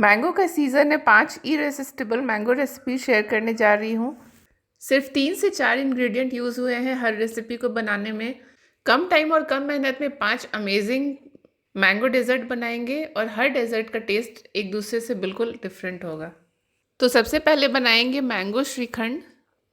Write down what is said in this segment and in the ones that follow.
Mango का season है, 5 irresistible mango recipe share करने जा रही हूँ। सिर्फ 3 से 4 इंग्रेडिएंट यूज़ हुए हैं हर रेसिपी को बनाने में। कम टाइम और कम मेहनत में 5 अमेजिंग मैंगो डेजर्ट बनाएंगे और हर डेजर्ट का टेस्ट एक दूसरे से बिल्कुल डिफरेंट होगा। तो सबसे पहले बनाएंगे मैंगो श्रीखंड।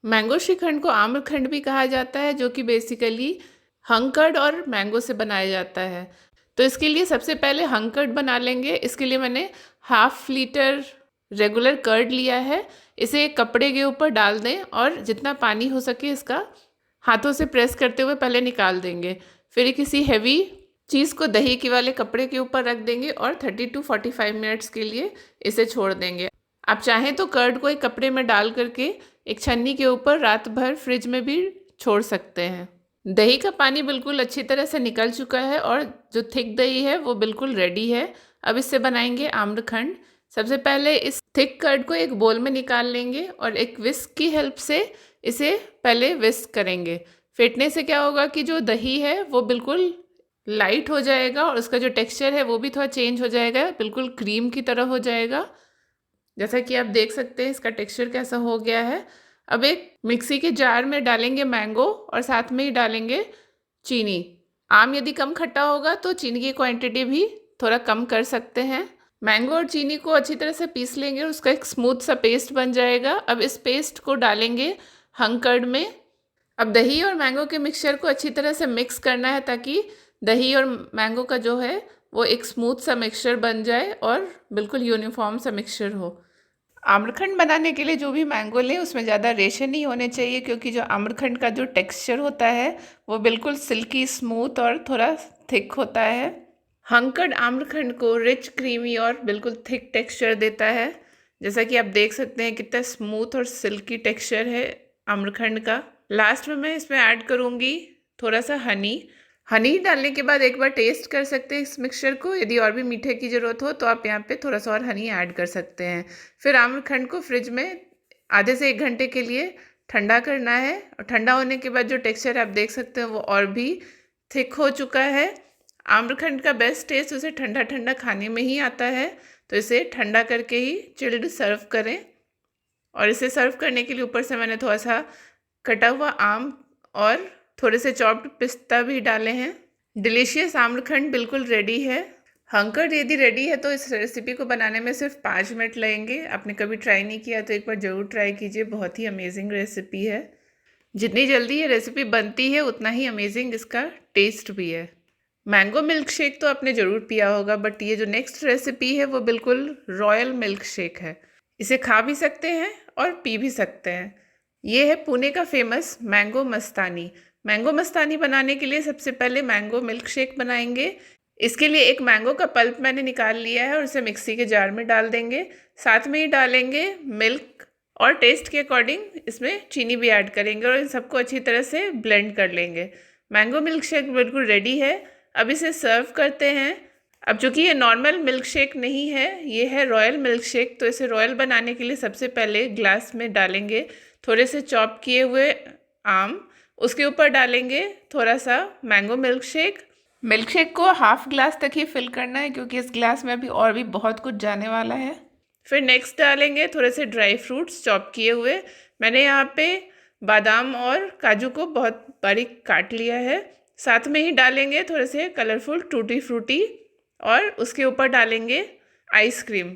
मैंगो श्रीखंड को आम्रखंड भी कहा जाता है, जो कि बेसिकली हंकर्ड और मैंगो से बनाया जाता है। तो इसके लिए सबसे पहले हंकर्ड बना लेंगे। इसके लिए मैंने 1/2 लीटर रेगुलर कर्ड लिया है। इसे एक कपड़े के ऊपर डाल दें और जितना पानी हो सके इसका हाथों से प्रेस करते हुए पहले निकाल देंगे। फिर किसी हैवी चीज़ को दही के वाले कपड़े के ऊपर रख देंगे और 30 to 45 मिनट्स के लिए इसे छोड़ देंगे। आप चाहें तो कर्ड को एक कपड़े में डाल करके एक छन्नी के ऊपर रात भर फ्रिज में भी छोड़ सकते हैं। दही का पानी बिल्कुल अच्छी तरह से निकल चुका है और जो थिक दही है वो बिल्कुल रेडी है। अब इससे बनाएंगे आम्रखंड। सबसे पहले इस थिक कर्ड को एक बोल में निकाल लेंगे और एक विस्क की हेल्प से इसे पहले विस्क करेंगे। फेंटने से क्या होगा कि जो दही है वो बिल्कुल लाइट हो जाएगा और उसका जो टेक्सचर है वो भी थोड़ा चेंज हो जाएगा, बिल्कुल क्रीम की तरह हो जाएगा। जैसा कि आप देख सकते हैं इसका टेक्सचर कैसा हो गया है। अब एक मिक्सी के जार में डालेंगे मैंगो और साथ में ही डालेंगे चीनी। आम यदि कम खट्टा होगा तो चीनी की क्वांटिटी भी थोड़ा कम कर सकते हैं। मैंगो और चीनी को अच्छी तरह से पीस लेंगे और उसका एक स्मूथ सा पेस्ट बन जाएगा। अब इस पेस्ट को डालेंगे हंकर्ड में। अब दही और मैंगो के मिक्सचर को अच्छी तरह से मिक्स करना है ताकि दही और मैंगो का जो है वो एक स्मूथ सा मिक्सचर बन जाए और बिल्कुल यूनिफॉर्म सा मिक्सचर हो। आम्रखंड बनाने के लिए जो भी मैंगो लें उसमें ज़्यादा रेशे नहीं होने चाहिए, क्योंकि जो आम्रखंड का जो टेक्सचर होता है वो बिल्कुल सिल्की स्मूथ और थोड़ा थिक होता है। हंकर्ड आम्रखंड को रिच क्रीमी और बिल्कुल थिक टेक्सचर देता है। जैसा कि आप देख सकते हैं कितना स्मूथ और सिल्की टेक्सचर है आम्रखंड का। लास्ट में मैं इसमें ऐड करूँगी थोड़ा सा हनी। हनी डालने के बाद एक बार टेस्ट कर सकते हैं इस मिक्सचर को। यदि और भी मीठे की ज़रूरत हो तो आप यहाँ पे थोड़ा सा और हनी ऐड कर सकते हैं। फिर आम्रखंड को फ्रिज में आधे से 1 घंटे के लिए ठंडा करना है और ठंडा होने के बाद जो टेक्सचर आप देख सकते हैं वो और भी थिक हो चुका है। आम्रखंड का बेस्ट टेस्ट उसे ठंडा ठंडा खाने में ही आता है, तो इसे ठंडा करके ही चिल्ड सर्व करें। और इसे सर्व करने के लिए ऊपर से मैंने थोड़ा सा कटा हुआ आम और थोड़े से चॉप्ड पिस्ता भी डाले हैं। डिलीशियस आम्रखंड बिल्कुल रेडी है। हंकर्ड यदि रेडी है तो इस रेसिपी को बनाने में सिर्फ 5 मिनट लगेंगे। आपने कभी ट्राई नहीं किया तो एक बार ज़रूर ट्राई कीजिए, बहुत ही अमेजिंग रेसिपी है। जितनी जल्दी ये रेसिपी बनती है उतना ही अमेजिंग इसका टेस्ट भी है। मैंगो मिल्क शेक तो आपने ज़रूर पिया होगा, बट ये जो नेक्स्ट रेसिपी है वो बिल्कुल रॉयल मिल्क शेक है। इसे खा भी सकते हैं और पी भी सकते हैं। ये है पुणे का फेमस मैंगो मस्तानी। मैंगो मस्तानी बनाने के लिए सबसे पहले मैंगो मिल्क शेक बनाएंगे। इसके लिए एक मैंगो का पल्प मैंने निकाल लिया है और इसे मिक्सी के जार में डाल देंगे। साथ में ही डालेंगे मिल्क और टेस्ट के अकॉर्डिंग इसमें चीनी भी ऐड करेंगे और इन सबको अच्छी तरह से ब्लेंड कर लेंगे। मैंगो मिल्क शेक बिल्कुल रेडी है। अब इसे सर्व करते हैं। अब चूंकि ये नॉर्मल मिल्क शेक नहीं है, ये है रॉयल मिल्क शेक, तो इसे रॉयल बनाने के लिए सबसे पहले ग्लास में डालेंगे थोड़े से चॉप किए हुए आम। उसके ऊपर डालेंगे थोड़ा सा mango milk shake. Milk shake को 1/2 ग्लास तक ही फिल करना है, क्योंकि इस ग्लास में अभी और भी बहुत कुछ जाने वाला है। फिर नेक्स्ट डालेंगे थोड़े से ड्राई फ्रूट्स चॉप किए हुए। मैंने यहाँ पे बादाम और काजू को बहुत बारीक काट लिया है। साथ में ही डालेंगे थोड़े से कलरफुल टूटी फ्रूटी और उसके ऊपर डालेंगे आइसक्रीम।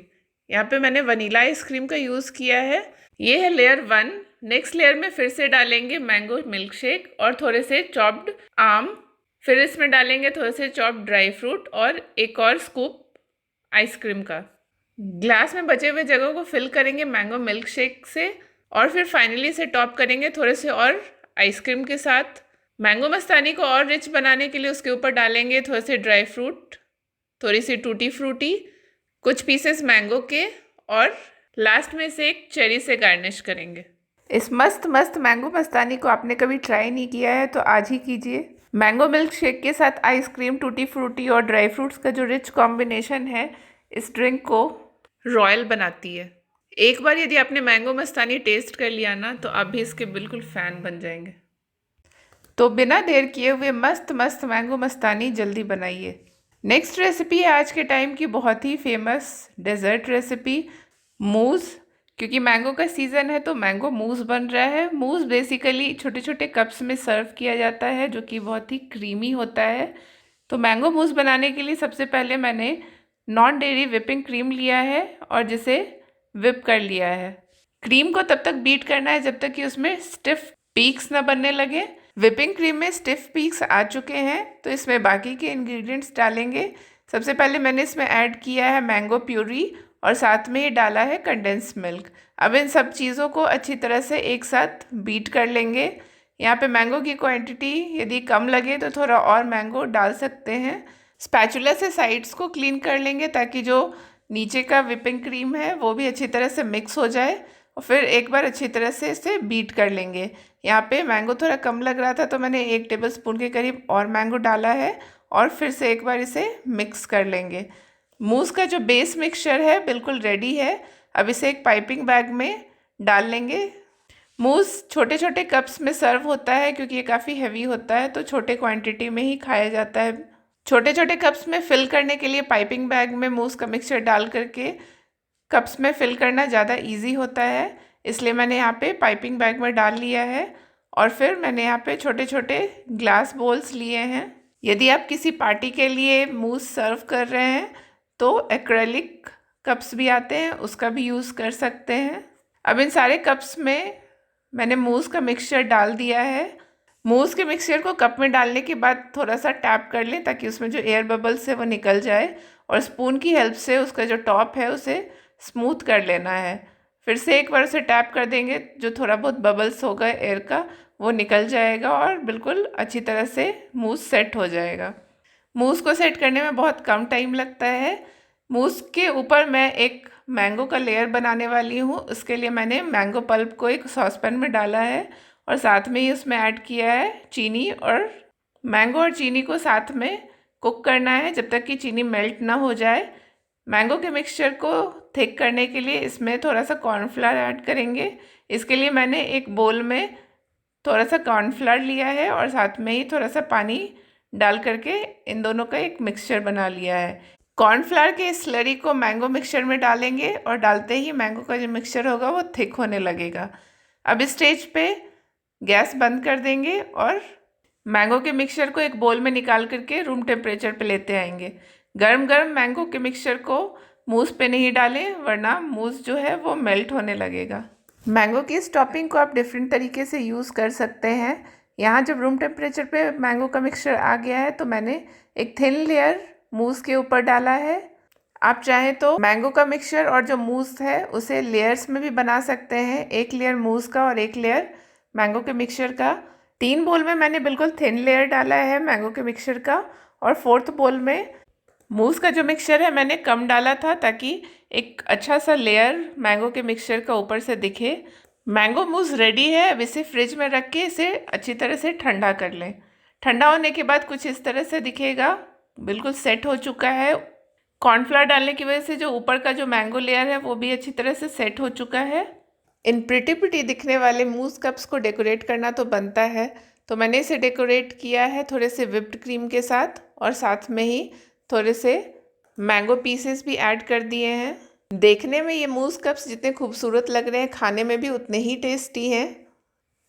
यहाँ पे मैंने वनीला आइसक्रीम का यूज़ किया है। ये है लेयर 1। नेक्स्ट लेयर में फिर से डालेंगे मैंगो मिल्क शेक और थोड़े से चॉप्ड आम। फिर इसमें डालेंगे थोड़े से चॉप्ड ड्राई फ्रूट और एक और स्कूप आइसक्रीम का। ग्लास में बचे हुए जगह को फिल करेंगे मैंगो मिल्क शेक से और फिर फाइनली इसे टॉप करेंगे थोड़े से और आइसक्रीम के साथ। मैंगो मस्तानी को और रिच बनाने के लिए उसके ऊपर डालेंगे थोड़े से ड्राई फ्रूट, थोड़ी सी टूटी फ्रूटी, कुछ पीसेस मैंगो के और लास्ट में से एक चेरी से गार्निश करेंगे। इस मस्त मस्त मैंगो मस्तानी को आपने कभी ट्राई नहीं किया है तो आज ही कीजिए। मैंगो मिल्क शेक के साथ आइसक्रीम, टूटी फ्रूटी और ड्राई फ्रूट्स का जो रिच कॉम्बिनेशन है इस ड्रिंक को रॉयल बनाती है। एक बार यदि आपने मैंगो मस्तानी टेस्ट कर लिया ना तो आप भी इसके बिल्कुल फ़ैन बन जाएंगे। तो बिना देर किए हुए मस्त मस्त मैंगो मस्तानी जल्दी बनाइए। नेक्स्ट रेसिपी है आज के टाइम की बहुत ही फेमस डेजर्ट रेसिपी, मूज़। क्योंकि मैंगो का सीज़न है तो मैंगो मूज़ बन रहा है। मूज़ बेसिकली छोटे छोटे कप्स में सर्व किया जाता है जो कि बहुत ही क्रीमी होता है। तो मैंगो मूज़ बनाने के लिए सबसे पहले मैंने नॉन डेयरी विपिंग क्रीम लिया है और जिसे विप कर लिया है। क्रीम को तब तक बीट करना है जब तक कि उसमें स्टिफ पीक्स ना बनने लगे। विपिंग क्रीम में स्टिफ पीक्स आ चुके हैं तो इसमें बाकी के इंग्रेडिएंट्स डालेंगे। सबसे पहले मैंने इसमें ऐड किया है मैंगो प्यूरी और साथ में ही डाला है कंडेंस मिल्क। अब इन सब चीज़ों को अच्छी तरह से एक साथ बीट कर लेंगे। यहाँ पे मैंगो की क्वांटिटी यदि कम लगे तो थोड़ा और मैंगो डाल सकते हैं। स्पैचुला से साइड्स को क्लीन कर लेंगे ताकि जो नीचे का विपिंग क्रीम है वो भी अच्छी तरह से मिक्स हो जाए और फिर एक बार अच्छी तरह से इसे बीट कर लेंगे। यहाँ पे मैंगो थोड़ा कम लग रहा था तो मैंने 1 टेबलस्पून के करीब और मैंगो डाला है और फिर से एक बार इसे मिक्स कर लेंगे। मूज़ का जो बेस मिक्सचर है बिल्कुल रेडी है। अब इसे एक पाइपिंग बैग में डाल लेंगे। मूज़ छोटे छोटे कप्स में सर्व होता है क्योंकि ये काफ़ी हैवी होता है तो छोटे क्वांटिटी में ही खाया जाता है। छोटे छोटे कप्स में फिल करने के लिए पाइपिंग बैग में मूज़ का मिक्सचर डाल करके कप्स में फिल करना ज़्यादा इजी होता है, इसलिए मैंने यहाँ पे पाइपिंग बैग में डाल लिया है। और फिर मैंने यहाँ पे छोटे छोटे ग्लास बोल्स लिए हैं। यदि आप किसी पार्टी के लिए मूज़ सर्व कर रहे हैं तो एक्रेलिक कप्स भी आते हैं, उसका भी यूज़ कर सकते हैं। अब इन सारे कप्स में मैंने मूज़ का मिक्सचर डाल दिया है। मूज़ के मिक्सचर को कप में डालने के बाद थोड़ा सा टैप कर लें ताकि उसमें जो एयर बबल्स है वो निकल जाए और स्पून की हेल्प से उसका जो टॉप है उसे स्मूथ कर लेना है। फिर से एक बार उसे टैप कर देंगे, जो थोड़ा बहुत बबल्स होगा एयर का वो निकल जाएगा और बिल्कुल अच्छी तरह से मूज़ सेट हो जाएगा। मूज़ को सेट करने में बहुत कम टाइम लगता है। मूज़ के ऊपर मैं एक मैंगो का लेयर बनाने वाली हूँ। उसके लिए मैंने मैंगो पल्प को एक सॉसपैन में डाला है और साथ में ही उसमें ऐड किया है चीनी, और मैंगो और चीनी को साथ में कुक करना है जब तक कि चीनी मेल्ट ना हो जाए। मैंगो के मिक्सचर को थिक करने के लिए इसमें थोड़ा सा कॉर्नफ्लावर ऐड करेंगे। इसके लिए मैंने एक बोल में थोड़ा सा कॉर्नफ्लावर लिया है और साथ में ही थोड़ा सा पानी डाल करके इन दोनों का एक मिक्सचर बना लिया है। कॉर्नफ्लावर के इस स्लरी को मैंगो मिक्सचर में डालेंगे और डालते ही मैंगो का जो मिक्सचर होगा वो थिक होने लगेगा। अब इस स्टेज पे गैस बंद कर देंगे और मैंगो के मिक्सचर को एक बोल में निकाल करके रूम टेम्परेचर पे लेते आएंगे। गरम गरम मैंगो के मिक्सचर को मूज़ पे नहीं डालें वरना मूज़ जो है वो मेल्ट होने लगेगा। मैंगो की इस टॉपिंग को आप डिफरेंट तरीके से यूज़ कर सकते हैं। यहाँ जब रूम टेम्परेचर पे मैंगो का मिक्सचर आ गया है तो मैंने एक थिन लेयर मूज़ के ऊपर डाला है। आप चाहें तो मैंगो का मिक्सचर और जो मूज़ है उसे लेयर्स में भी बना सकते हैं, एक लेयर मूज़ का और एक लेयर मैंगो के मिक्सचर का। 3 बोल में मैंने बिल्कुल थिन लेयर डाला है मैंगो के मिक्सचर का और 4th बोल में मूज़ का जो मिक्सचर है मैंने कम डाला था ताकि एक अच्छा सा लेयर मैंगो के मिक्सचर का ऊपर से दिखे। मैंगो मूज़ रेडी है। अब इसे फ्रिज में रख के इसे अच्छी तरह से ठंडा कर लें। ठंडा होने के बाद कुछ इस तरह से दिखेगा, बिल्कुल सेट हो चुका है। कॉर्नफ्लावर डालने की वजह से जो ऊपर का जो मैंगो लेयर है वो भी अच्छी तरह से सेट हो चुका है। इन प्रिटी प्रिटी दिखने वाले मूज़ कप्स को डेकोरेट करना तो बनता है, तो मैंने इसे डेकोरेट किया है थोड़े से विप्ड क्रीम के साथ और साथ में ही थोड़े से मैंगो पीसेस भी ऐड कर दिए हैं। देखने में ये मूज़ कप्स जितने खूबसूरत लग रहे हैं खाने में भी उतने ही टेस्टी हैं।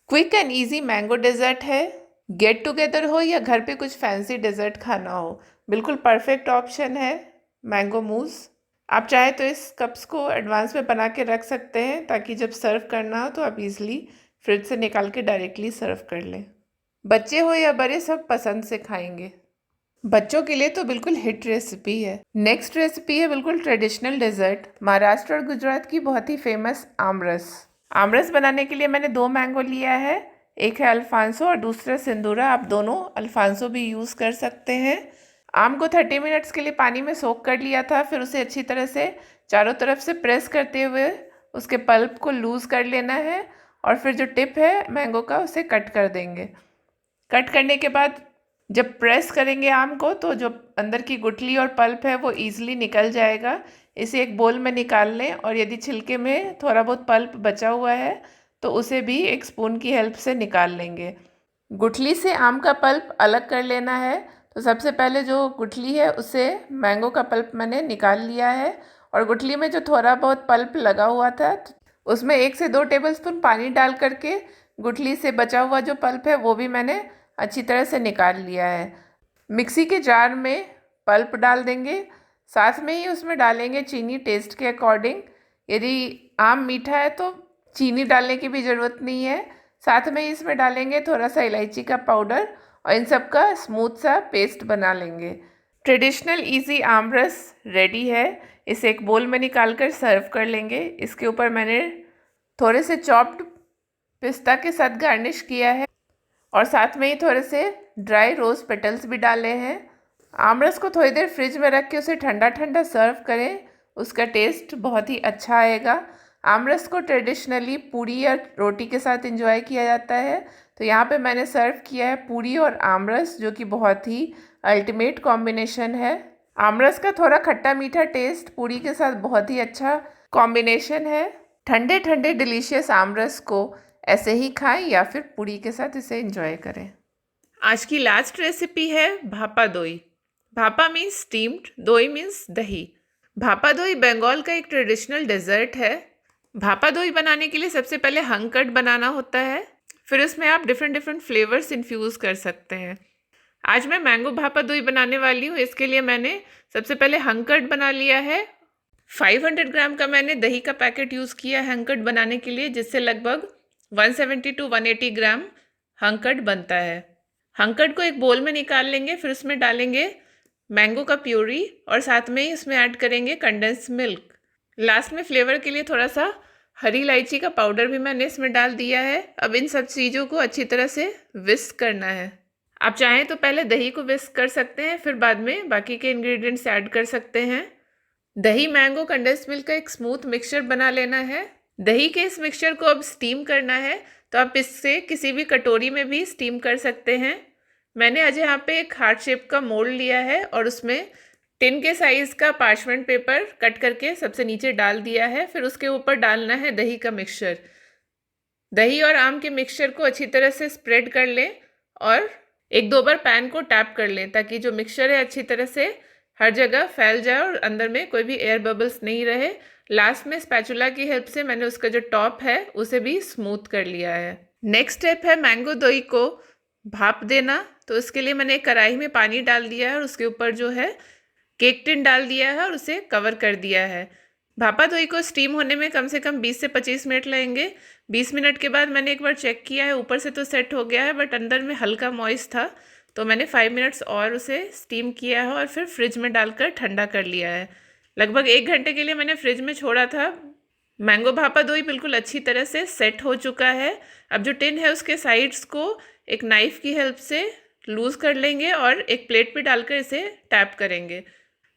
Quick and easy mango dessert है। गेट टुगेदर हो या घर पे कुछ फैंसी डेजर्ट खाना हो, बिल्कुल परफेक्ट ऑप्शन है मैंगो मूज़। आप चाहे तो इस कप्स को एडवांस में बना के रख सकते हैं ताकि जब सर्व करना हो तो आप इजीली फ्रिज से निकाल के डायरेक्टली सर्व कर लें। बच्चे हो या बड़े सब पसंद से खाएंगे। बच्चों के लिए तो बिल्कुल हिट रेसिपी है। नेक्स्ट रेसिपी है बिल्कुल ट्रेडिशनल डेजर्ट, महाराष्ट्र और गुजरात की बहुत ही फेमस आमरस। आमरस बनाने के लिए मैंने 2 मैंगो लिया है, एक है अल्फांसो और दूसरा सिंदूरा। आप दोनों अल्फांसो भी यूज़ कर सकते हैं। आम को 30 मिनट्स के लिए पानी में सोक कर लिया था, फिर उसे अच्छी तरह से चारों तरफ से प्रेस करते हुए उसके पल्प को लूज़ कर लेना है और फिर जो टिप है मैंगो का उसे कट कर देंगे। कट करने के बाद जब प्रेस करेंगे आम को तो जो अंदर की गुठली और पल्प है वो ईजिली निकल जाएगा। इसे एक बोल में निकाल लें और यदि छिलके में थोड़ा बहुत पल्प बचा हुआ है तो उसे भी एक स्पून की हेल्प से निकाल लेंगे। गुठली से आम का पल्प अलग कर लेना है। तो सबसे पहले जो गुठली है उसे मैंगो का पल्प मैंने निकाल लिया है, और गुठली में जो थोड़ा बहुत पल्प लगा हुआ था उसमें 1 से 2 टेबलस्पून पानी डाल करके गुठली से बचा हुआ जो पल्प है वो भी मैंने अच्छी तरह से निकाल लिया है। मिक्सी के जार में पल्प डाल देंगे, साथ में ही उसमें डालेंगे चीनी टेस्ट के अकॉर्डिंग। यदि आम मीठा है तो चीनी डालने की भी ज़रूरत नहीं है। साथ में इसमें डालेंगे थोड़ा सा इलायची का पाउडर और इन सब का स्मूथ सा पेस्ट बना लेंगे। ट्रेडिशनल इजी आम रस रेडी है। इसे एक बोल में निकाल कर सर्व कर लेंगे। इसके ऊपर मैंने थोड़े से चॉप्ड पिस्ता के साथ गार्निश किया है और साथ में ही थोड़े से ड्राई रोज़ पेटल्स भी डाले हैं। आमरस को थोड़ी देर फ्रिज में रख के उसे ठंडा ठंडा सर्व करें, उसका टेस्ट बहुत ही अच्छा आएगा। आमरस को ट्रेडिशनली पूरी या रोटी के साथ एंजॉय किया जाता है, तो यहाँ पे मैंने सर्व किया है पूरी और आमरस, जो कि बहुत ही अल्टीमेट कॉम्बिनेशन है। आमरस का थोड़ा खट्टा मीठा टेस्ट पूरी के साथ बहुत ही अच्छा कॉम्बिनेशन है। ठंडे ठंडे डिलीशियस आमरस को ऐसे ही खाएं या फिर पूरी के साथ इसे एंजॉय करें। आज की लास्ट रेसिपी है भापा दोई। भापा मीन्स स्टीम्ड, दोई मीन्स दही। भापा दोई बंगाल का एक ट्रेडिशनल डेजर्ट है। भापा दोई बनाने के लिए सबसे पहले हंग कर्ड बनाना होता है, फिर उसमें आप डिफरेंट फ्लेवर्स इन्फ्यूज़ कर सकते हैं। आज मैं मैंगो भापा दोई बनाने वाली हूँ। इसके लिए मैंने सबसे पहले हंग कर्ड बना लिया है। 500 ग्राम का मैंने दही का पैकेट यूज़ किया है हंग कर्ड बनाने के लिए, जिससे लगभग 170 to 180 ग्राम हंग कर्ड बनता है। हंग कर्ड को एक बोल में निकाल लेंगे, फिर उसमें डालेंगे मैंगो का प्यूरी और साथ में ही इसमें ऐड करेंगे कंडेंस मिल्क। लास्ट में फ्लेवर के लिए थोड़ा सा हरी इलायची का पाउडर भी मैंने इसमें डाल दिया है। अब इन सब चीज़ों को अच्छी तरह से विस्क करना है। आप चाहें तो पहले दही को विस्क कर सकते हैं, फिर बाद में बाकी के इंग्रेडिएंट्स ऐड कर सकते हैं। दही, मैंगो, कंडेंस मिल्क का एक स्मूथ मिक्सचर बना लेना है। दही के इस मिक्सचर को अब स्टीम करना है, तो आप इससे किसी भी कटोरी में भी स्टीम कर सकते हैं। मैंने आज यहाँ पे एक हार्ट शेप का मोल्ड लिया है और उसमें टिन के साइज़ का पार्चमेंट पेपर कट करके सबसे नीचे डाल दिया है। फिर उसके ऊपर डालना है दही का मिक्सचर। दही और आम के मिक्सचर को अच्छी तरह से स्प्रेड कर लें और 1-2 बार पैन को टैप कर लें, ताकि जो मिक्सचर है अच्छी तरह से हर जगह फैल जाए और अंदर में कोई भी एयर बबल्स नहीं रहे। लास्ट में स्पैचुला की हेल्प से मैंने उसका जो टॉप है उसे भी स्मूथ कर लिया है। नेक्स्ट स्टेप है मैंगो दोई को भाप देना। तो इसके लिए मैंने एक कढ़ाई में पानी डाल दिया है और उसके ऊपर जो है केक टिन डाल दिया है और उसे कवर कर दिया है। भापा दोई को स्टीम होने में कम से कम 20 से 25 मिनट लगेंगे। 20 मिनट के बाद मैंने एक बार चेक किया है, ऊपर से तो सेट हो गया है बट अंदर में हल्का मॉइस्ट था, तो मैंने 5 मिनट्स और उसे स्टीम किया है और फिर फ्रिज में डालकर ठंडा कर लिया है। लगभग 1 घंटे के लिए मैंने फ्रिज में छोड़ा था। मैंगो भापा दोई बिल्कुल अच्छी तरह से सेट हो चुका है। अब जो टिन है उसके साइड्स को एक नाइफ़ की हेल्प से लूज़ कर लेंगे और एक प्लेट पे डालकर इसे टैप करेंगे।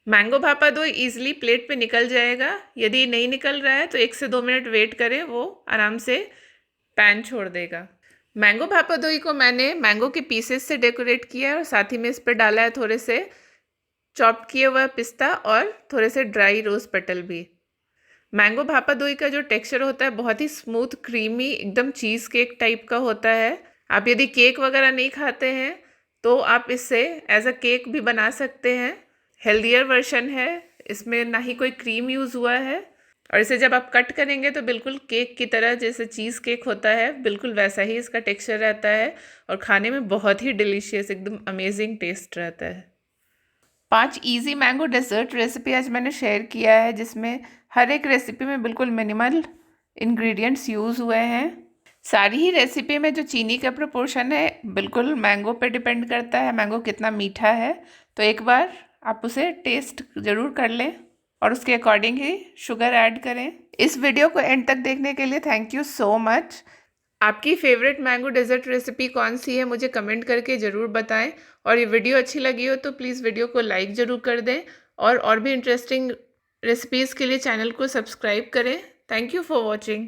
मैंगो भापा दोई ईजिली प्लेट पे निकल जाएगा। यदि नहीं निकल रहा है तो 1 से 2 मिनट वेट करें, वो आराम से पैन छोड़ देगा। मैंगो भापा दोई को मैंने मैंगो के पीसेस से डेकोरेट किया है और साथ ही में इस पर डाला है थोड़े से चॉप किए हुआ पिस्ता और थोड़े से ड्राई रोज़ पेटल भी। मैंगो भापा दोई का जो टेक्सचर होता है बहुत ही स्मूथ, क्रीमी, एकदम चीज़ केक टाइप का होता है। आप यदि केक वगैरह नहीं खाते हैं तो आप इससे एज अ केक भी बना सकते हैं। हेल्दियर वर्जन है, इसमें ना ही कोई क्रीम यूज़ हुआ है और इसे जब आप कट करेंगे तो बिल्कुल केक की तरह, जैसे चीज़ केक होता है बिल्कुल वैसा ही इसका टेक्सचर रहता है और खाने में बहुत ही डिलीशियस, एकदम अमेजिंग टेस्ट रहता है। 5 इजी मैंगो डेजर्ट रेसिपी आज मैंने शेयर किया है, जिसमें हर एक रेसिपी में बिल्कुल मिनिमल इंग्रेडिएंट्स यूज़ हुए हैं। सारी ही रेसिपी में जो चीनी का प्रोपोर्शन है बिल्कुल मैंगो पे डिपेंड करता है, मैंगो कितना मीठा है। तो एक बार आप उसे टेस्ट ज़रूर कर लें और उसके अकॉर्डिंग ही शुगर ऐड करें। इस वीडियो को एंड तक देखने के लिए थैंक यू सो मच। आपकी फेवरेट मैंगो डेजर्ट रेसिपी कौन सी है मुझे कमेंट करके ज़रूर बताएं, और ये वीडियो अच्छी लगी हो तो प्लीज़ वीडियो को लाइक ज़रूर कर दें और भी इंटरेस्टिंग रेसिपीज़ के लिए चैनल को सब्सक्राइब करें। Thank you for watching.